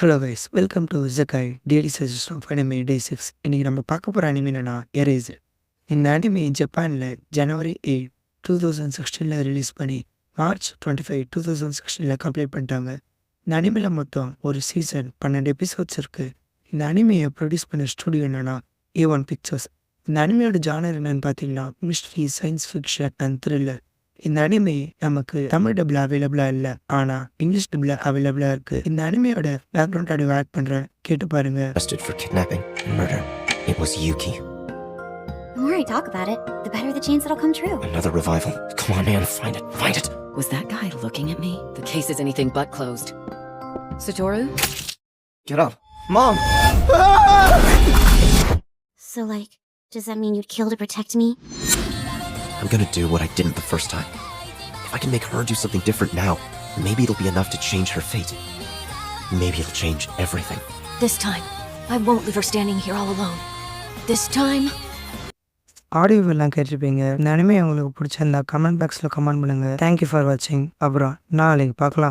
Hello guys, welcome to Isakkai daily suggestion of anime day 6. இன்றைக்கி நம்ம பார்க்க போகிற அனிமே என்னன்னா எரேசர். இந்த அனிமே ஜப்பானில் ஜனவரி 8, 2016 ரிலீஸ் பண்ணி மார்ச் 25, 2016 கம்ப்ளீட் பண்ணிட்டாங்க. இந்த அனிமையில் மொத்தம் ஒரு சீசன் 12 எபிசோட்ஸ் இருக்குது. இந்த அனிமையை ப்ரொடியூஸ் பண்ண ஸ்டுடியோ என்னன்னா A1 பிக்சர்ஸ். இந்த அனிமையோட ஜானர் என்னன்னு பார்த்தீங்கன்னா mystery, science fiction and thriller. இந்த அனிமே நமக்கு தமிழ் டபுள் அவைலபிளாக இல்லை, ஆனால் இங்கிலீஷ் டபுள் அவைலபிளாக இருக்குது. இந்த அனிமையோட பேக்ரவுண்ட் ஆடியோ ஆட் பண்ணுறேன், கேட்டு பாருங்க. Arrested for kidnapping and murder. It was Yuki. The more I talk about it, the better the chance it'll come true. Another revival. Come on, man, find it. Find it. Was that guy looking at me? The case is anything but closed. Satoru? Get up. Mom! So, does that mean you'd kill to protect me? I'm gonna do what I didn't the first time. If I can make her do something different now, maybe it'll be enough to change her fate. Maybe it'll change everything. This time, I won't leave her standing here all alone. This time... ஆடியோவெல்லாம் கேட்டிருப்பீங்க. இந்த anime உங்களுக்கு பிடிச்சிருந்தா comment பாக்ஸில் comment பண்ணுங்கள். Thank you for வாட்சிங். அப்புறம் நாளைக்கு பார்க்கலாம்.